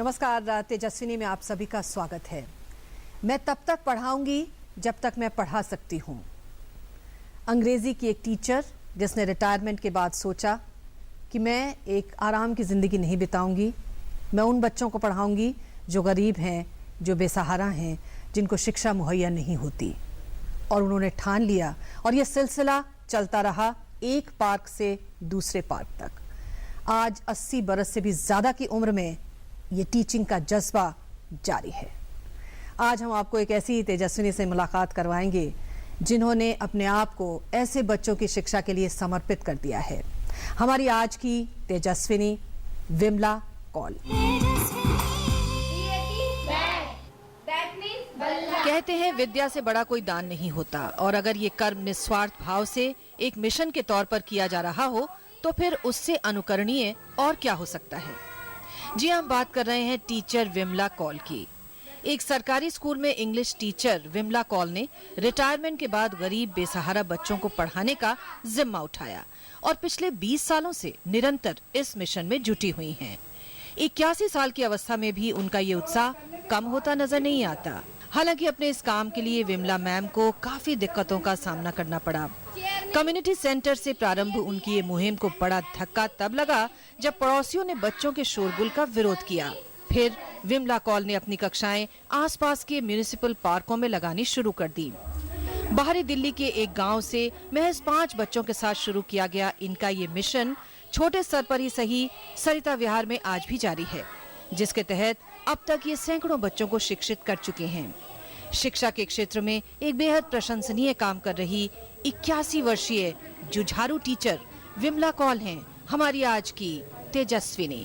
नमस्कार, तेजस्विनी में आप सभी का स्वागत है। मैं तब तक पढ़ाऊंगी जब तक मैं पढ़ा सकती हूँ। अंग्रेजी की एक टीचर जिसने रिटायरमेंट के बाद सोचा कि मैं एक आराम की ज़िंदगी नहीं बिताऊंगी, मैं उन बच्चों को पढ़ाऊंगी जो गरीब हैं, जो बेसहारा हैं, जिनको शिक्षा मुहैया नहीं होती। और उन्होंने ठान लिया और यह सिलसिला चलता रहा एक पार्क से दूसरे पार्क तक। आज 80 बरस से भी ज़्यादा की उम्र में ये टीचिंग का जज्बा जारी है। आज हम आपको एक ऐसी तेजस्विनी से मुलाकात करवाएंगे जिन्होंने अपने आप को ऐसे बच्चों की शिक्षा के लिए समर्पित कर दिया है। हमारी आज की तेजस्विनी विमला कौल। कहते हैं विद्या से बड़ा कोई दान नहीं होता, और अगर ये कर्म निस्वार्थ भाव से एक मिशन के तौर पर किया जा रहा हो तो फिर उससे अनुकरणीय और क्या हो सकता है। जी, हम बात कर रहे हैं टीचर विमला कौल की। एक सरकारी स्कूल में इंग्लिश टीचर विमला कौल ने रिटायरमेंट के बाद गरीब बेसहारा बच्चों को पढ़ाने का जिम्मा उठाया और पिछले 20 सालों से निरंतर इस मिशन में जुटी हुई हैं। 81 साल की अवस्था में भी उनका ये उत्साह कम होता नजर नहीं आता। हालांकि अपने इस काम के लिए विमला मैम को काफी दिक्कतों का सामना करना पड़ा। कम्युनिटी सेंटर से प्रारंभ उनकी ये मुहिम को बड़ा धक्का तब लगा जब पड़ोसियों ने बच्चों के शोरगुल का विरोध किया। फिर विमला कौल ने अपनी कक्षाएं आसपास के म्यूनिसिपल पार्कों में लगानी शुरू कर दी। बाहरी दिल्ली के एक गांव से महज 5 बच्चों के साथ शुरू किया गया इनका ये मिशन छोटे स्तर पर ही सही सरिता विहार में आज भी जारी है, जिसके तहत अब तक ये सैकड़ों बच्चों को शिक्षित कर चुके हैं। शिक्षा के क्षेत्र में एक बेहद प्रशंसनीय काम कर रही 81 वर्षीय जुझारू टीचर विमला कौल हैं हमारी आज की तेजस्विनी।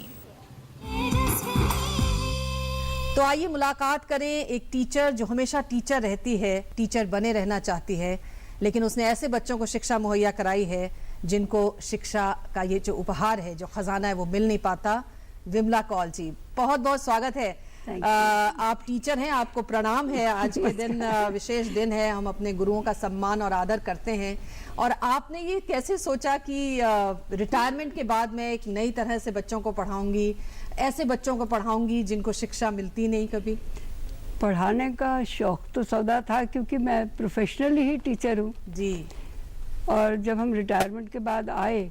तो आइए मुलाकात करें एक टीचर जो हमेशा टीचर रहती है, टीचर बने रहना चाहती है, लेकिन उसने ऐसे बच्चों को शिक्षा मुहैया कराई है जिनको शिक्षा का ये जो उपहार है, जो खजाना है, वो मिल नहीं पाता। विमला कौल जी, बहुत बहुत स्वागत है। आप टीचर हैं, आपको प्रणाम है। आज के दिन विशेष दिन है, हम अपने गुरुओं का सम्मान और आदर करते हैं। और आपने ये कैसे सोचा कि रिटायरमेंट के बाद मैं एक नई तरह से बच्चों को पढ़ाऊंगी, ऐसे बच्चों को पढ़ाऊंगी जिनको शिक्षा मिलती नहीं कभी? पढ़ाने का शौक तो सदा था, क्योंकि मैं प्रोफेशनली ही टीचर हूँ जी। और जब हम रिटायरमेंट के बाद आए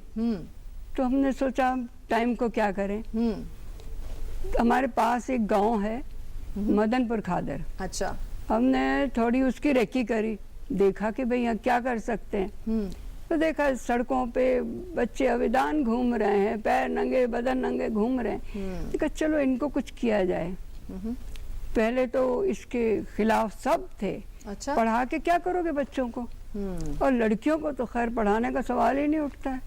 तो हमने सोचा टाइम को क्या करें। हमारे पास एक गांव है मदनपुर खादर। अच्छा। हमने थोड़ी उसकी रेकी करी, देखा कि भाई यहाँ क्या कर सकते हैं। तो देखा सड़कों पे बच्चे अविदान घूम रहे हैं, पैर नंगे बदन नंगे घूम रहे हैं। देखा चलो इनको कुछ किया जाए। पहले तो इसके खिलाफ सब थे। अच्छा। पढ़ा के क्या करोगे बच्चों को, और लड़कियों को तो खैर पढ़ाने का सवाल ही नहीं उठता है।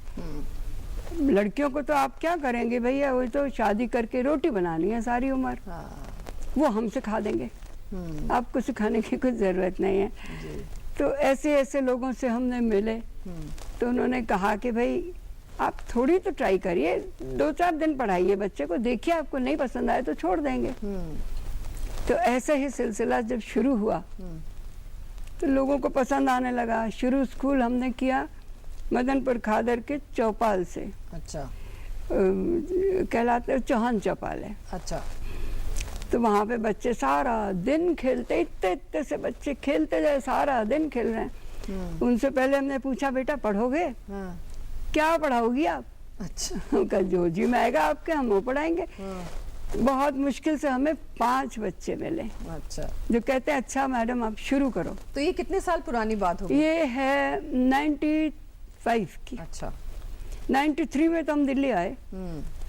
लड़कियों को तो आप क्या करेंगे भैया, वो तो शादी करके रोटी बनानी है सारी उम्र, वो हम सिखा देंगे, आपको सिखाने की कुछ जरूरत नहीं है। तो ऐसे ऐसे लोगों से हमने मिले, तो उन्होंने कहा कि भाई आप थोड़ी तो ट्राई करिए, 2-4 दिन पढ़ाइए बच्चे को, देखिए आपको नहीं पसंद आए तो छोड़ देंगे। तो ऐसा ही सिलसिला जब शुरू हुआ तो लोगों को पसंद आने लगा। शुरू स्कूल हमने किया मदनपुर खादर के चौपाल से। अच्छा। कहलाते चौहान चौपाल है। अच्छा। तो वहाँ पे बच्चे सारा दिन खेलते, इतने से बच्चे खेलते जाए, सारा दिन खेल रहे हैं। उनसे पहले हमने पूछा बेटा पढ़ोगे? क्या पढ़ाओगी आप? अच्छा। जो जी में आएगा आपके, हम वो पढ़ाएंगे। बहुत मुश्किल से हमें 5 बच्चे मिले। अच्छा। जो कहते हैं अच्छा मैडम आप शुरू करो। तो ये कितने साल पुरानी बात होगी? ये है 95 की। अच्छा। 93 में तो हम दिल्ली आए,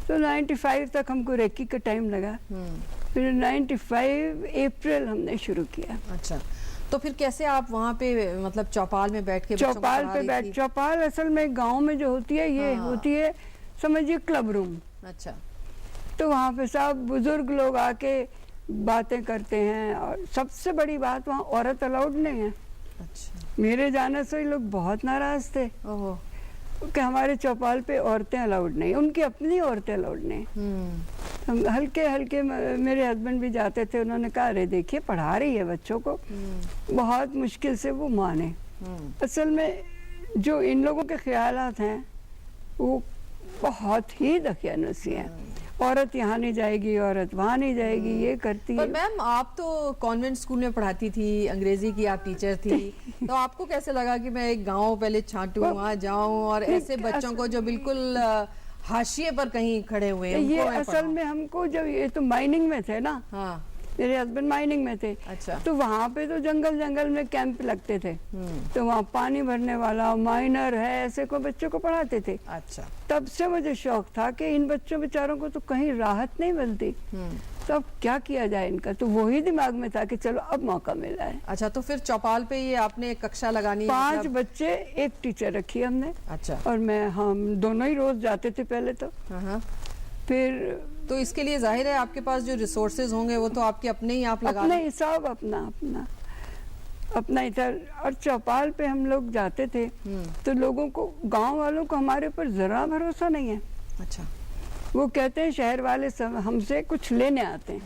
तो 95 तक हमको रेकी का टाइम लगा। फिर 95 अप्रैल हमने शुरू किया। अच्छा। तो फिर कैसे आप वहाँ पे मतलब चौपाल में बैठ के चौपाल पे बैठ, चौपाल असल में गांव में जो होती है ये होती है समझिए क्लब रूम। अच्छा। तो वहाँ पे सब बुजुर्ग लोग आके बातें करते हैं, और सबसे बड़ी बात वहाँ औरत अलाउड नहीं है। अच्छा। मेरे जाने से लोग बहुत नाराज थे कि हमारे चौपाल पे औरतें अलाउड नहीं, उनकी अपनी औरतें अलाउड नहीं। हम हल्के हल्के, मेरे हस्बैंड भी जाते थे, उन्होंने कहा अरे देखिए पढ़ा रही है बच्चों को। बहुत मुश्किल से वो माने। असल में जो इन लोगों के ख्यालात हैं वो बहुत ही दकियानुसी हैं। औरत यहाँ नहीं जाएगी, औरत वहाँ नहीं जाएगी, ये करती है। पर मैम आप तो कॉन्वेंट स्कूल में पढ़ाती थी, अंग्रेजी की आप टीचर थी, तो आपको कैसे लगा कि मैं एक गांव पहले छांटूं, वहाँ जाऊं और ऐसे बच्चों को जो बिल्कुल हाशिए पर कहीं खड़े हुए हैं ये उनको मैं असल पढ़ाऊं? में हमको, जब ये तो माइनिंग में थे ना, हाँ। मेरे हस्बैंड माइनिंग में थे, अच्छा। तो वहाँ पे तो जंगल जंगल में कैंप लगते थे, तो वहाँ पानी भरने वाला माइनर है ऐसे को बच्चों को पढ़ाते थे। अच्छा। तब से मुझे शौक था कि इन बच्चों बेचारों को तो कहीं राहत नहीं मिलती, तो अब क्या किया जाए इनका, तो वही दिमाग में था कि चलो अब मौका मिला है। अच्छा, तो फिर चौपाल पे ये आपने एक कक्षा लगानी 5 मतलब? बच्चे, एक टीचर रखी हमने। अच्छा। और हम दोनों ही रोज जाते थे पहले तो। हाँ। फिर तो इसके लिए जाहिर है आपके पास जो रिसोर्सेज होंगे वो तो आपके अपने ही आप लगा अपने हिसाब अपना इधर। और चौपाल पे हम लोग जाते थे तो लोगों को, गांव वालों को हमारे ऊपर जरा भरोसा नहीं है। अच्छा। वो कहते हैं शहर वाले सब हमसे कुछ लेने आते हैं,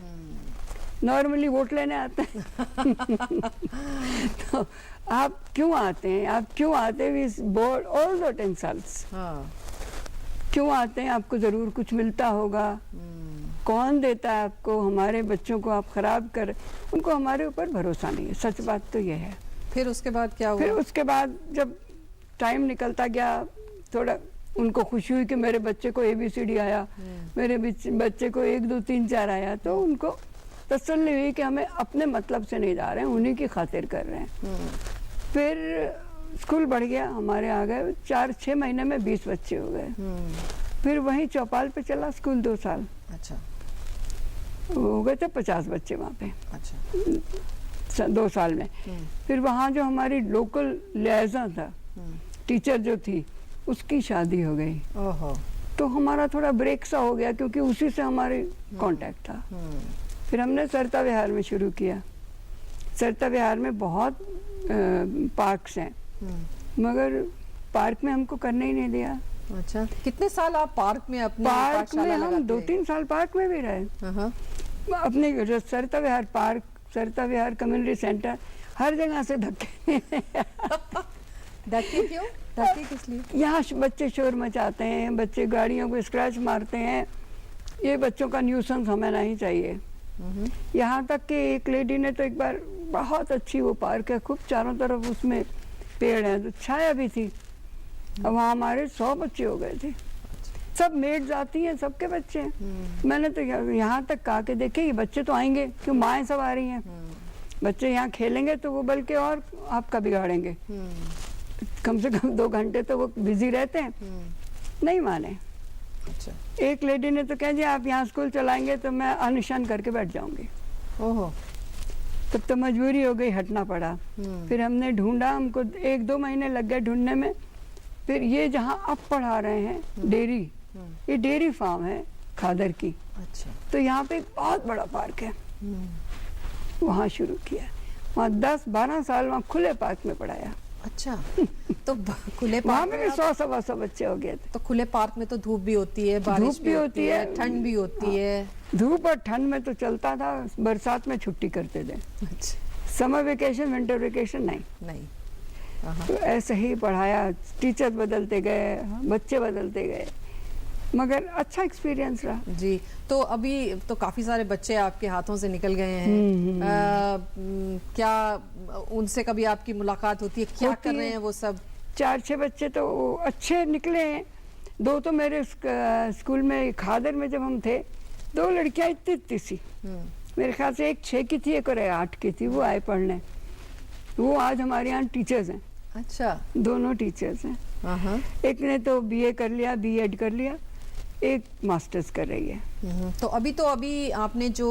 नॉर्मली वोट लेने आते हैं। तो आप क्यों आते हैं, बोर्ड ऑल द इंसल्ट्स, हाँ। क्यों आते हैं, आपको जरूर कुछ मिलता होगा, कौन देता है आपको, हमारे बच्चों को आप खराब कर, उनको हमारे ऊपर भरोसा नहीं है, सच बात तो ये है। फिर उसके बाद क्या हुआ? फिर उसके बाद जब टाइम निकलता गया, थोड़ा उनको खुशी हुई कि मेरे बच्चे को ABCD आया, मेरे बच्चे को 1 2 3 4 आया, तो उनको तसल्ली हुई कि हमें अपने मतलब से नहीं जा रहे हैं, उन्हीं की खातिर कर रहे हैं। फिर स्कूल बढ़ गया, हमारे आ गए 4-6 महीने में 20 बच्चे हो गए। फिर वहीं चौपाल पे चला स्कूल 2 साल। अच्छा। हो गए थे 50 बच्चे वहाँ पे। अच्छा। 2 साल में। फिर वहाँ जो हमारी लोकल लियाज़ा था, टीचर जो थी, उसकी शादी हो गई। ओहो। तो हमारा थोड़ा ब्रेक सा हो गया, क्योंकि उसी से हमारे कांटेक्ट था। फिर हमने सरता विहार में शुरू किया। सरता विहार में बहुत पार्क्स हैं, मगर पार्क में हमको करने ही नहीं दिया। अच्छा, कितने साल आप पार्क में अपनी पार्क में पाठशाला हम लगाते 2-3 साल पार्क में भी रहे। हाँ। अपने सरता विहार पार्क, सरता विहार कम्युनिटी सेंटर, हर जगह से धक्के। धक्के क्यों? धक्के किस लिए? यहाँ बच्चे शोर मचाते हैं, बच्चे गाड़ियों को स्क्रैच मारते हैं, ये बच्चों का न्यूसेंस हमें नहीं चाहिए। यहाँ तक कि एक लेडी ने तो एक बार, बहुत अच्छी वो पार्क है, खूब चारों तरफ उसमें पेड़ है, तो छाया भी थी, अब वहाँ हमारे 100 बच्चे हो गए थे। सब मेड्स आती हैं, सबके बच्चे हैं। मैंने तो यहाँ तक कहा कि देखिए ये बच्चे तो आएंगे, क्यों माएँ सब आ रही हैं, बच्चे यहाँ खेलेंगे तो वो बल्कि और आपका बिगाड़ेंगे। कम से कम 2 घंटे तो वो बिजी रहते हैं, नहीं माने। अच्छा। एक लेडी ने तो कह दिया आप यहाँ स्कूल चलाएंगे तो मैं अनशन करके बैठ जाऊंगी। ओहो। तब तो मजबूरी हो गई, हटना पड़ा। फिर हमने ढूंढा, हमको 1-2 महीने लग गए ढूंढने में। फिर ये जहाँ अब पढ़ा रहे हैं डेयरी, ये डेयरी फार्म है खादर की। अच्छा। तो यहाँ पे एक बहुत बड़ा पार्क है, वहाँ शुरू किया। वहाँ 10-12 साल वहाँ खुले पार्क में पढ़ाया। अच्छा। तो खुले वहाँ पार्क में भी 100-125 बच्चे हो गए थे। तो खुले पार्क में तो धूप भी होती है, बारिश भी होती है, ठंड भी होती है। धूप और ठंड में तो चलता था, बरसात में छुट्टी करते थे। अच्छा। समर वेकेशन, विंटर वेकेशन नहीं। नहीं। तो ऐसे ही पढ़ाया, टीचर बदलते गए, बच्चे बदलते गए, मगर अच्छा एक्सपीरियंस रहा। जी। तो अभी तो काफी सारे बच्चे आपके हाथों से निकल गए हैं, क्या उनसे कभी आपकी मुलाकात होती है? क्या कर रहे हैं वो सब? 4-6 बच्चे तो अच्छे निकले हैं। 2 तो मेरे स्कूल में खादर में जब हम थे, 2 लड़कियां इतनी सी, मेरे ख्याल से एक 6 की थी, एक और 8 की थी, वो आए पढ़ने। वो आज हमारे यहाँ टीचर्स हैं। अच्छा। दोनों टीचर्स हैं। एक ने तो BA कर लिया, B.Ed कर लिया, एक मास्टर्स कर रही है। तो अभी आपने जो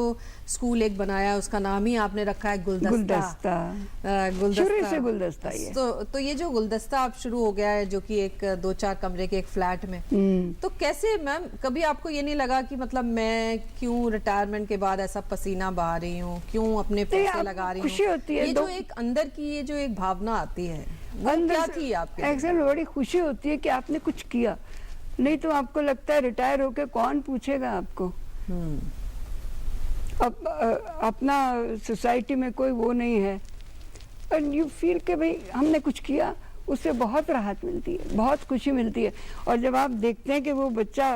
स्कूल एक बनाया उसका नाम ही आपने रखा है गुलदस्ता। शुरू से गुलदस्ता ही है। तो ये जो गुलदस्ता आप शुरू हो गया है, जो कि एक 2-4 कमरे के एक फ्लैट में, तो कैसे मैम, कभी आपको ये नहीं लगा कि मतलब मैं क्यों रिटायरमेंट के बाद ऐसा पसीना बहा रही हूँ, क्यों अपने पैसे लगा रही हूँ? खुशी होती है, ये जो एक अंदर की ये जो एक भावना आती है, वो क्या थी आपके? एक्चुअली बड़ी खुशी होती है कि आपने कुछ किया, नहीं तो आपको लगता है रिटायर होके कौन पूछेगा आपको। अब अपना सोसाइटी में कोई वो नहीं है, एंड यू फील कि भाई हमने कुछ किया, उससे बहुत राहत मिलती है, बहुत खुशी मिलती है। और जब आप देखते हैं कि वो बच्चा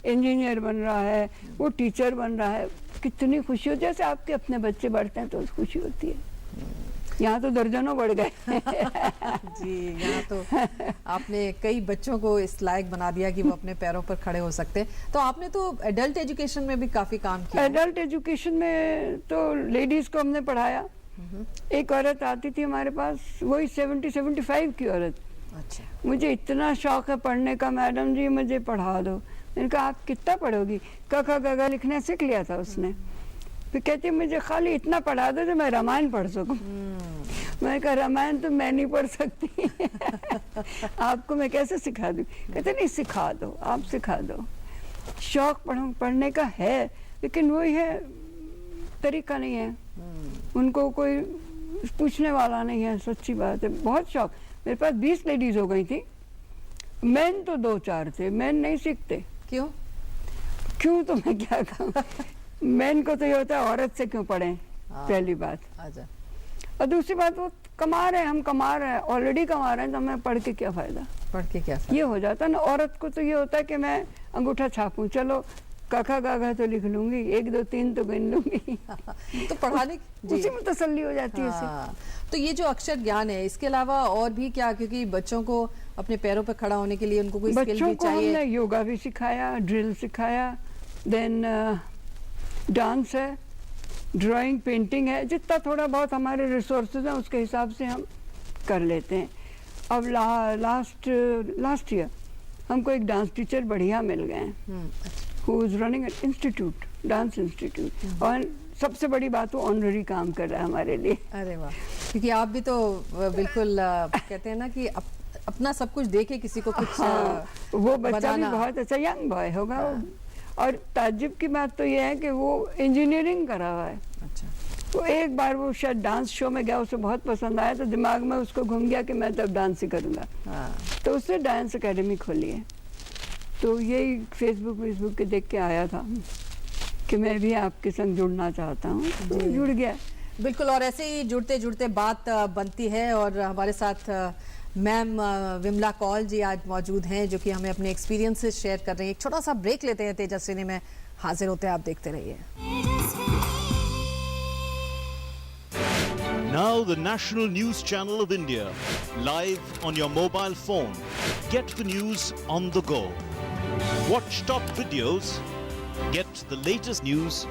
इंजीनियर बन रहा है, वो टीचर बन रहा है, कितनी खुशी हो, जैसे आपके अपने बच्चे बढ़ते हैं तो खुशी होती है। यहाँ तो दर्जनों बढ़ गए। जी, यहाँ तो आपने कई बच्चों को इस लायक बना दिया कि वो अपने पैरों पर खड़े हो सकते हैं। तो आपने तो एडल्ट एजुकेशन में भी काफी काम किया है। एडल्ट एजुकेशन में तो लेडीज को हमने पढ़ाया। एक औरत आती थी हमारे पास, वही 70-75 की औरत। अच्छा। मुझे इतना शौक है पढ़ने का, मैडम जी मुझे पढ़ा दो। मैंने कहा आप कितना पढ़ोगी? क ख ग घ लिखना सीख लिया था उसने। फिर कहती मुझे खाली इतना पढ़ा दो जो मैं रामायण पढ़ सकूं। मैंने कहा रामायण तो मैं नहीं पढ़ सकती। आपको मैं कैसे सिखा दूं? कहते नहीं, सिखा दो, आप सिखा दो। शौक पढ़ने का है, लेकिन वही है, तरीका नहीं है। उनको कोई पूछने वाला नहीं है, सच्ची बात है। बहुत शौक। मेरे पास 20 लेडीज हो गई थी। मेन तो 2-4 थे, मेन नहीं सीखते। क्यों? क्यों तो मैं क्या कहूँ। मेन को तो ये होता है औरत से क्यों पढ़ें, पहली बात। अच्छा। और दूसरी बात, वो कमा रहे हैं, हम कमा रहे हैं, ऑलरेडी कमा रहे हैं, तो हमें पढ़ के क्या फायदा? पढ़ के क्या ये हो जाता है ना। औरत को तो ये होता है कि मैं अंगूठा छापूं, चलो कखा गाघा तो लिख लूंगी, 1 2 3 तो गिन लूंगी। तो पढ़ाने उसी में तसल्ली हो जाती है। हाँ। तो ये जो अक्षर ज्ञान है, इसके अलावा और भी क्या? क्योंकि बच्चों को अपने पैरों पर खड़ा होने के लिए उनको कोई स्किल बच्चों भी को चाहिए। हमने योगा भी सिखाया, ड्रिल सिखाया, देन डांस है, ड्राइंग, पेंटिंग है। जितना थोड़ा बहुत हमारे रिसोर्सेज हैं उसके हिसाब से हम कर लेते हैं। अब लास्ट ईयर हमको एक डांस टीचर बढ़िया मिल गए हैं, who is running an institute, dance institute. और सबसे बड़ी बात, वो ऑनररी काम कर रहा है हमारे लिए। अरे वाह। क्योंकि आप भी तो बिल्कुल कहते हैं ना कि अपना सब कुछ देके किसी को कुछ वो बच्चा भी बनाना। बहुत अच्छा यंग बॉय होगा वो। और ताज्जुब की बात तो ये है कि वो इंजीनियरिंग करा हुआ है। अच्छा। तो एक बार वो शायद डांस शो में गया, उसे बहुत पसंद आया, तो दिमाग में उसको घूम गया कि मैं तब डांस ही करूँगा। तो उसने डांस एकेडमी खोली है। तो यही फेसबुक के देख के आया था कि मैं भी आपके संग जुड़ना चाहता हूँ, तो जुड़ गया। बिल्कुल। और ऐसे ही जुड़ते जुड़ते बात बनती है। और हमारे साथ मैम विमला कौल जी आज मौजूद हैं, जो कि हमें अपने एक्सपीरियंसेस शेयर कर रही हैं। एक छोटा सा ब्रेक लेते हैं, तेजस्विनी में हाजिर होते हैं, आप देखते रहिए। Now the National News Channel of India, live on your mobile phone. Get the news on the go. Watch top videos, get the latest news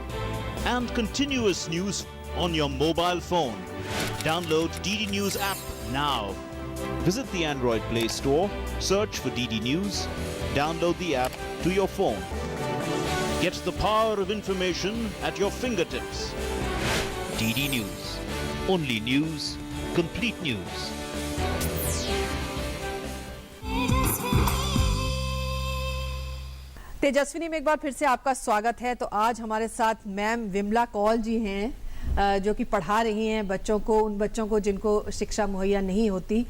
and continuous news on your mobile phone. Download DD News app now. Visit the Android Play Store, search for DD News, download the app to your phone. Get the power of information at your fingertips. DD News. Only news, complete news. Tejaswini में एक बार फिर से आपका स्वागत है। तो आज हमारे साथ मैम विमला कौल जी हैं, जो कि पढ़ा रही हैं बच्चों को, उन बच्चों को जिनको शिक्षा मुहैया नहीं होती।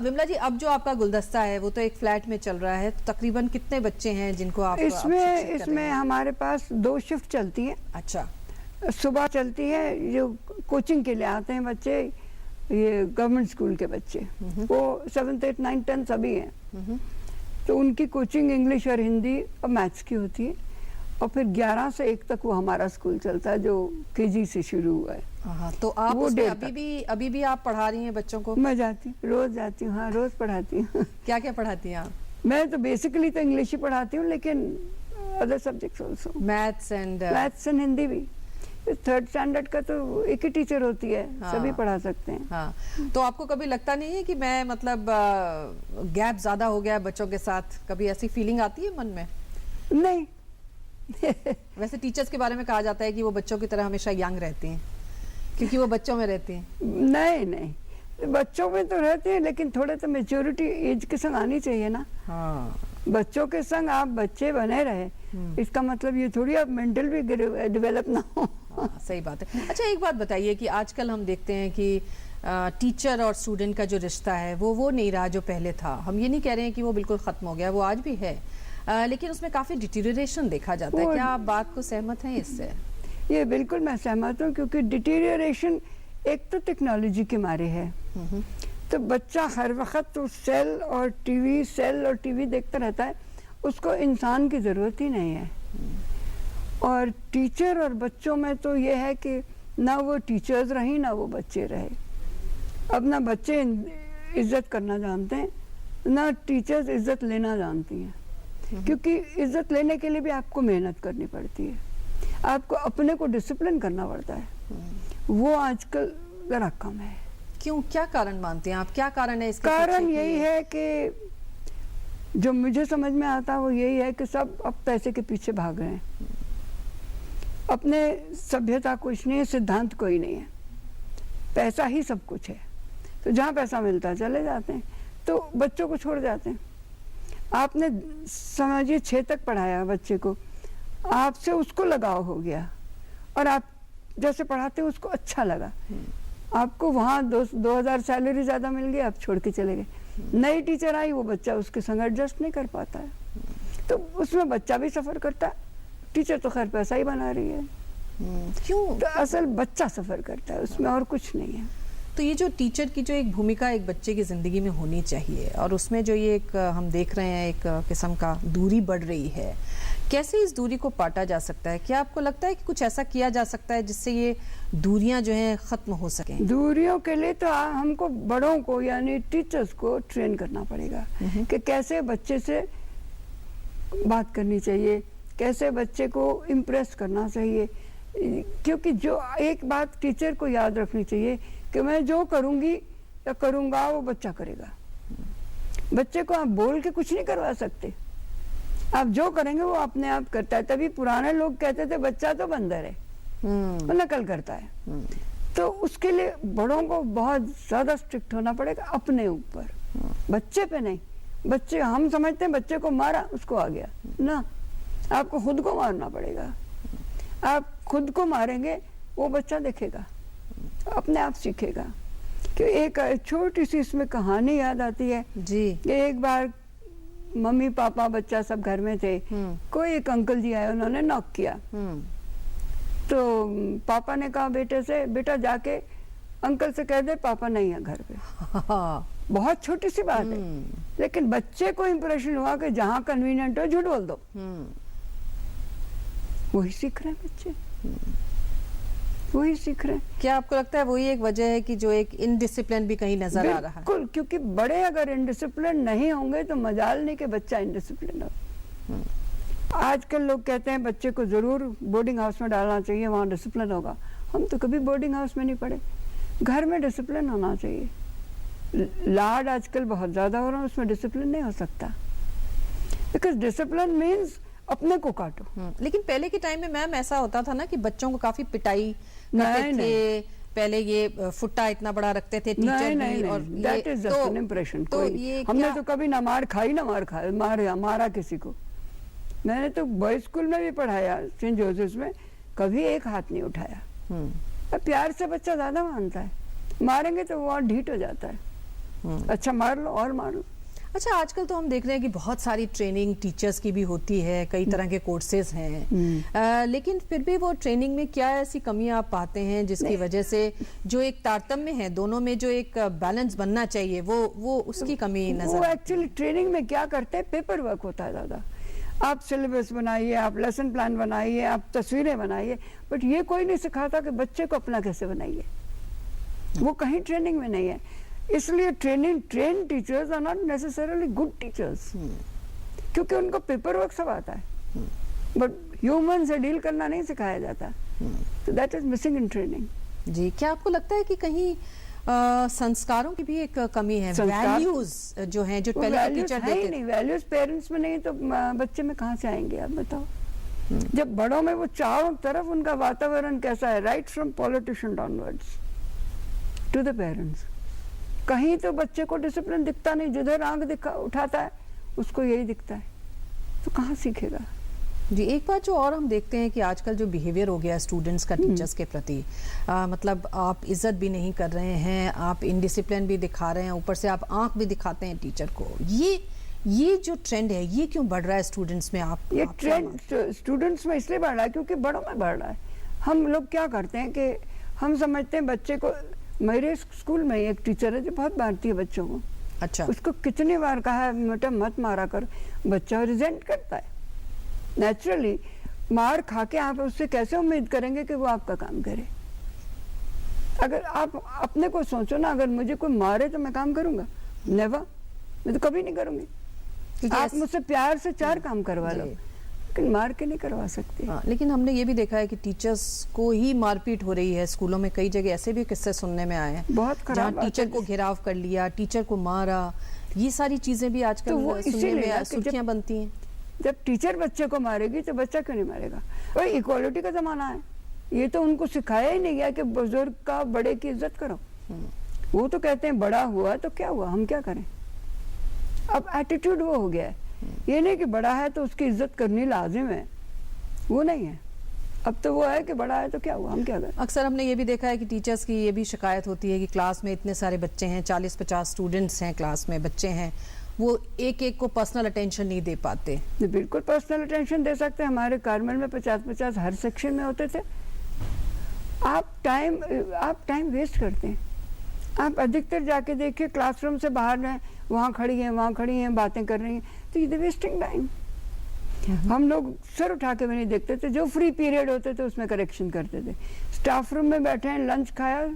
विमला जी, अब जो आपका गुलदस्ता है वो तो एक फ्लैट में चल रहा है, तो तकरीबन कितने बच्चे हैं जिनको आप शिक्षित कर रहे हैं? इसमें हमारे पास 2 शिफ्ट चलती है। अच्छा। सुबह चलती है, जो कोचिंग के लिए आते हैं बच्चे, ये गवर्नमेंट स्कूल के बच्चे, वो 7th 8th 9th 10th सभी हैं। तो उनकी कोचिंग इंग्लिश और हिंदी और मैथ्स की होती है। और फिर 11 से 1 तक वो हमारा स्कूल चलता है, जो केजी से शुरू हुआ है। हाँ, तो आप वो उसमें 1:30 अभी भी आप पढ़ा रही हैं बच्चों को? मैं जाती हूँ, रोज जाती हूँ। हाँ, रोज पढ़ाती हूँ। क्या क्या पढ़ाती हैं आप? मैं तो बेसिकली तो इंग्लिश ही पढ़ाती हूँ, लेकिन other subjects also, maths and Hindi भी। 3rd स्टैंडर्ड का तो एक ही टीचर होती है। हाँ। सभी पढ़ा सकते हैं। हाँ। तो आपको कभी लगता नहीं है कि मैं मतलब गैप ज्यादा हो गया है बच्चों के साथ? कभी ऐसी फीलिंग आती है मन में? नहीं। वैसे टीचर्स के बारे में कहा जाता है कि वो बच्चों की तरह हमेशा यंग रहती हैं, क्योंकि वो बच्चों में रहती हैं। नहीं, बच्चों में तो रहते हैं, लेकिन थोड़े तो मेच्योरिटी एज के संग आनी चाहिए ना। हाँ। बच्चों के संग आप बच्चे बने रहे, इसका मतलब ये थोड़ी आप मेंटल भी डेवलप ना हो। हाँ, सही बात है। अच्छा, एक बात बताइए कि आजकल हम देखते हैं कि टीचर और स्टूडेंट का जो रिश्ता है वो नहीं रहा जो पहले था। हम ये नहीं कह रहे हैं कि वो बिल्कुल खत्म हो गया, वो आज भी है, लेकिन उसमें काफी डिटीरियरेशन देखा जाता है। क्या आप बात को सहमत हैं इससे? ये बिल्कुल मैं सहमत हूँ, क्योंकि डिटीरियरेशन एक तो टेक्नोलॉजी के मारे है। तो बच्चा हर वक्त तो सेल और टीवी देखता रहता है, उसको इंसान की ज़रूरत ही नहीं है। और टीचर और बच्चों में तो ये है कि ना वो टीचर्स रही ना वो बच्चे रहे। अब ना बच्चे इज्जत करना जानते हैं, ना टीचर्स इज्जत लेना जानती हैं। क्योंकि इज्जत लेने के लिए भी आपको मेहनत करनी पड़ती है, आपको अपने को डिसिप्लिन करना पड़ता है, वो आजकल ज़रा कम है। क्यों, क्या कारण मानते हैं आप, क्या कारण है इसका? कारण यही है कि जो मुझे समझ में आता वो यही है कि सब अब पैसे के पीछे भाग रहे हैं। अपने सभ्यता कुछ नहीं है, सिद्धांत कोई नहीं है, पैसा ही सब कुछ है। तो जहाँ पैसा मिलता है चले जाते हैं, तो बच्चों को छोड़ जाते हैं। आपने समझिए 6 तक पढ़ाया बच्चे को, आपसे उसको लगाव हो गया और आप जैसे पढ़ाते हो उसको अच्छा लगा, आपको वहाँ 2000 सैलरी ज़्यादा मिल गई, आप छोड़ के चले गए। नई टीचर आई, वो बच्चा उसके संग एडजस्ट नहीं कर पाता है, तो उसमें बच्चा भी सफ़र करता है। टीचर तो खैर पैसा ही बना रही है। क्यों? तो असल बच्चा सफ़र करता है, उसमें और कुछ नहीं है। तो ये जो टीचर की जो एक भूमिका एक बच्चे की ज़िंदगी में होनी चाहिए, और उसमें जो ये एक हम देख रहे हैं एक किस्म का दूरी बढ़ रही है, कैसे इस दूरी को पाटा जा सकता है? क्या आपको लगता है कि कुछ ऐसा किया जा सकता है जिससे ये दूरियां जो हैं ख़त्म हो सकें? दूरियों के लिए तो हमको बड़ों को यानी टीचर्स को ट्रेन करना पड़ेगा कि कैसे बच्चे से बात करनी चाहिए, कैसे बच्चे को इम्प्रेस करना चाहिए। क्योंकि जो एक बात टीचर को याद रखनी चाहिए कि मैं जो करूँगी या करूँगा वो बच्चा करेगा। बच्चे को आप बोल के कुछ नहीं करवा सकते, आप जो करेंगे वो अपने आप करता है। तभी पुराने लोग कहते थे बच्चा तो बंदर है, वो नकल करता है। तो उसके लिए बड़ों को बहुत ज़्यादा स्ट्रिक्ट होना पड़ेगा अपने ऊपर, बच्चे पे नहीं। बच्चे हम समझते हैं बच्चे को मारा उसको आ गया ना, आपको खुद को मारना पड़ेगा। आप खुद को मारेंगे वो बच्चा देखेगा, अपने आप सीखेगा। कि एक छोटी सी इसमें कहानी याद आती है जी, कि एक बार मम्मी पापा बच्चा सब घर में थे, कोई एक अंकल जी आए, उन्होंने नॉक किया। तो पापा ने कहा बेटे से, बेटा जाके अंकल से कह दे पापा नहीं है घर पे। बहुत छोटी सी बात है, लेकिन बच्चे को इंप्रेशन हुआ कि जहाँ कन्वीनियंट हो झूठ बोल दो। वही सीख रहे हैं बच्चे, वही सीख रहे हैं। क्या आपको लगता है वही एक वजह है कि जो एक इनडिसिप्लिन भी कहीं नजर आ रहा है? बिल्कुल, क्योंकि बड़े अगर इनडिसिप्लिन नहीं होंगे तो मजाल नहीं कि बच्चा इनडिसिप्लिन हो। आजकल लोग कहते हैं बच्चे को जरूर बोर्डिंग हाउस में डालना चाहिए, वहाँ डिसिप्लिन होगा। हम तो कभी बोर्डिंग हाउस में नहीं पढ़े, घर में डिसिप्लिन होना चाहिए। लाड आजकल बहुत ज्यादा हो रहा है, उसमें डिसिप्लिन नहीं हो सकता, बिकॉज डिसिप्लिन मीन्स अपने को काटो। लेकिन पहले के टाइम में मैम ऐसा होता था ना कि बच्चों को काफी पिटाई करते थे। पहले ये फुट्टा इतना बड़ा रखते थे टीचर भी, और that is just an impression. तो हमने तो कभी ना मार खाई ना मारा किसी को। मैंने तो बॉयज स्कूल में भी पढ़ाया, सेंट जोसेफ में, कभी एक हाथ नहीं उठाया। प्यार से बच्चा ज्यादा मानता है, मारेंगे तो वो और ढीठ हो जाता है। अच्छा मार लो और मार लो। अच्छा, आजकल तो हम देख रहे हैं कि बहुत सारी ट्रेनिंग टीचर्स की भी होती है, कई तरह के कोर्सेज हैं, लेकिन फिर भी वो ट्रेनिंग में क्या ऐसी कमियां आप पाते हैं जिसकी वजह से जो एक तारतम्य है दोनों में, जो एक बैलेंस बनना चाहिए, वो उसकी कमी नजर? वो एक्चुअली ट्रेनिंग में क्या करते हैं, पेपर वर्क होता है ज़्यादा। आप सिलेबस बनाइए, आप लेसन प्लान बनाइए, आप तस्वीरें बनाइए, बट ये कोई नहीं सिखाता कि बच्चे को अपना कैसे बनाइए। वो कहीं ट्रेनिंग में नहीं है। इसलिए trained teachers are not necessarily good teachers, क्योंकि उनको पेपर वर्क सब आता है, बट ह्यूमन से डील करना नहीं सिखाया जाता। तो that is missing in training. जी, क्या आपको लगता है कि कहीं संस्कारों की भी एक कमी है? वैल्यूज जो हैं, जो पहले के टीचर देते थे, नहीं, वैल्यूज पेरेंट्स में नहीं तो बच्चे में कहाँ से आएंगे आप बताओ। जब बड़ों में वो चारों तरफ उनका वातावरण कैसा है, right from politician downwards to the parents, कहीं तो बच्चे को डिसिप्लिन दिखता नहीं। जिधर आंख उठाता है उसको यही दिखता है, तो कहाँ सीखेगा? जी, एक बात जो और हम देखते हैं कि आजकल जो बिहेवियर हो गया स्टूडेंट्स का टीचर्स के प्रति, मतलब आप इज्जत भी नहीं कर रहे हैं, आप इनडिसिप्लिन भी दिखा रहे हैं, ऊपर से आप आंख भी दिखाते हैं टीचर को। ये जो ट्रेंड है ये क्यों बढ़ रहा है स्टूडेंट्स में? ये ट्रेंड स्टूडेंट्स में इसलिए बढ़ रहा है क्योंकि बड़ों में बढ़ रहा है। हम लोग क्या करते हैं कि हम समझते हैं बच्चे को, मेरे स्कूल में एक टीचर है जो बहुत मारती है बच्चों को, अच्छा। उसको कितनी बार कहा है बेटा मत मारा कर, बच्चा रिजेंट करता है नेचुरली। मार खा के आप उससे कैसे उम्मीद करेंगे कि वो आपका काम करे? अगर आप अपने को सोचो ना, अगर मुझे कोई मारे तो मैं काम करूंगा? नेवर, मैं तो कभी नहीं करूंगी। क्योंकि आप मुझसे प्यार से 4 काम करवा लो, जी। लेकिन मार के नहीं करवा सकते। हाँ, लेकिन हमने ये भी देखा है कि टीचर्स को ही मारपीट हो रही है स्कूलों में। कई जगह ऐसे भी किस्से सुनने में आए हैं बहुत खराब जहाँ बात टीचर है। को घेराव कर लिया, टीचर को मारा। ये सारी चीजें भी आजकल तो वो सुनने इसीलिए ना में कि जब- सुर्खियां बनती हैं। जब टीचर बच्चे को मारेगी तो बच्चा क्यों नहीं मारेगा? और इक्वालिटी का जमाना है, ये तो उनको सिखाया ही नहीं गया कि बुजुर्ग का बड़े की इज्जत करो। वो तो कहते हैं बड़ा हुआ तो क्या हुआ, हम क्या करें? अब एटीट्यूड वो हो गया है, ये नहीं कि बड़ा है तो उसकी इज्जत करनी लाजिम है, वो नहीं है। अब तो वो है कि बड़ा है तो क्या हुआ, हम क्या करें? अक्सर हमने ये भी देखा है कि टीचर्स की ये भी शिकायत होती है कि क्लास में इतने सारे बच्चे हैं, 40-50 स्टूडेंट्स हैं क्लास में, बच्चे हैं, वो एक एक को पर्सनल अटेंशन नहीं दे पाते। नहीं, बिल्कुल पर्सनल अटेंशन दे सकते हैं। हमारे कार्मल में 50-50 हर सेक्शन में होते थे। आप टाइम वेस्ट करते हैं। आप अधिकतर जाके देखिए क्लासरूम से बाहर हैं, वहाँ खड़ी हैं, बातें कर रही हैं, तो ये वेस्टिंग टाइम। हम लोग सर उठा के भी नहीं देखते थे। जो फ्री पीरियड होते थे उसमें करेक्शन करते थे। स्टाफ रूम में बैठे हैं, लंच खाया,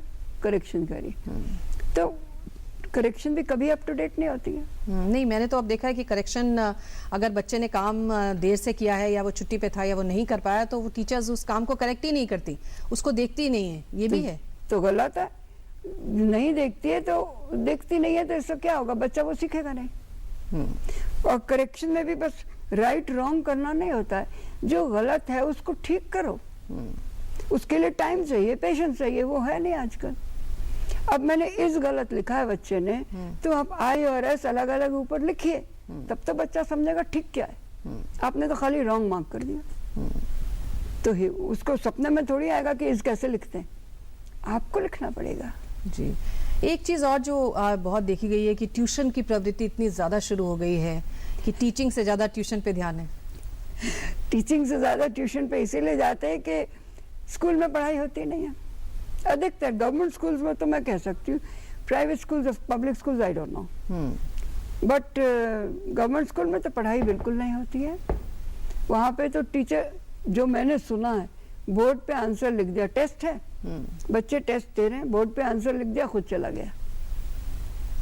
करेक्शन करी। तो करेक्शन भी कभी अप टू डेट नहीं होती है। नहीं, मैंने तो अब देखा है कि करेक्शन अगर बच्चे ने काम देर से किया है या वो छुट्टी पे था या वो नहीं कर पाया तो वो टीचर्स उस काम को करेक्ट ही नहीं करती, उसको देखती ही नहीं है। ये भी है तो गलत है। नहीं देखती है तो देखती नहीं है तो इससे क्या होगा? बच्चा वो सीखेगा नहीं। और करेक्शन में भी बस राइट रॉन्ग करना नहीं होता है, जो गलत है उसको ठीक करो। उसके लिए टाइम चाहिए, पेशेंस चाहिए, वो है नहीं आजकल। अब मैंने इस गलत लिखा है बच्चे ने, तो आप आई और एस अलग अलग ऊपर लिखिए, तब तो बच्चा समझेगा ठीक क्या है। आपने तो खाली रॉन्ग मार्क कर दिया, तो उसको सपने में थोड़ी आएगा कि इस कैसे लिखते हैं, आपको लिखना पड़ेगा। जी। एक चीज और जो बहुत देखी गई है कि ट्यूशन की प्रवृत्ति इतनी ज्यादा शुरू हो गई है कि टीचिंग से ज्यादा ट्यूशन पे ध्यान है। टीचिंग से ज्यादा ट्यूशन पे इसीलिए जाते हैं कि स्कूल में पढ़ाई होती नहीं है। अधिकतर गवर्नमेंट स्कूल्स में तो मैं कह सकती हूँ, private schools, public schools I don't know, but government school में तो पढ़ाई बिल्कुल नहीं होती है। वहाँ पे तो टीचर, जो मैंने सुना है, बोर्ड पे आंसर लिख दिया, टेस्ट है, बच्चे टेस्ट दे रहे हैं, बोर्ड पे आंसर लिख दिया, खुद चला गया।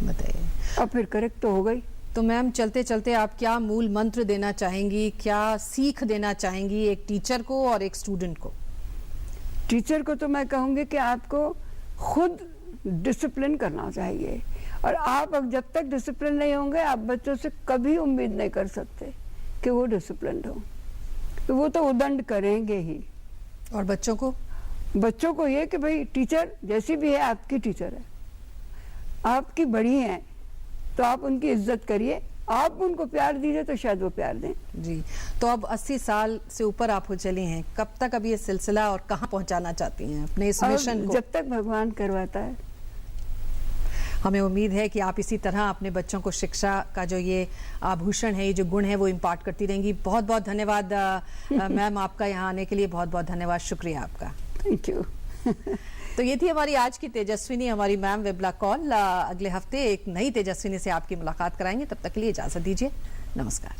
बताइए। अब फिर करेक्ट तो हो गई। तो मैम, चलते चलते आप क्या मूल मंत्र देना चाहेंगी, क्या सीख देना चाहेंगी एक टीचर को और एक स्टूडेंट को? टीचर को तो मैं कहूँगी कि आपको खुद डिसिप्लिन करना चाहिए, और आप अब जब तक डिसिप्लिन नहीं होंगे आप बच्चों से कभी उम्मीद नहीं कर सकते कि वो डिसिप्लिन हो, तो वो तो उदंड करेंगे ही। और बच्चों को ये कि भाई टीचर जैसी भी है आपकी टीचर है, आपकी बड़ी है, तो आप उनकी इज्जत करिए, आप उनको प्यार दीजिए तो शायद वो प्यार दें। जी। तो अब 80 साल से ऊपर आप हो चली हैं, कब तक अब ये सिलसिला और कहाँ पहुंचाना चाहती हैं अपने इस मिशन को? जब तक भगवान करवाता है। हमें उम्मीद है कि आप इसी तरह अपने बच्चों को शिक्षा का जो ये आभूषण है, ये जो गुण है, वो इम्पार्ट करती रहेंगी। बहुत बहुत धन्यवाद मैम, आपका यहाँ आने के लिए बहुत बहुत धन्यवाद, शुक्रिया आपका। Thank you. तो ये थी हमारी आज की तेजस्विनी, हमारी मैम वेबला कॉल। अगले हफ्ते एक नई तेजस्विनी से आपकी मुलाकात कराएंगे, तब तक के लिए इजाजत दीजिए, नमस्कार।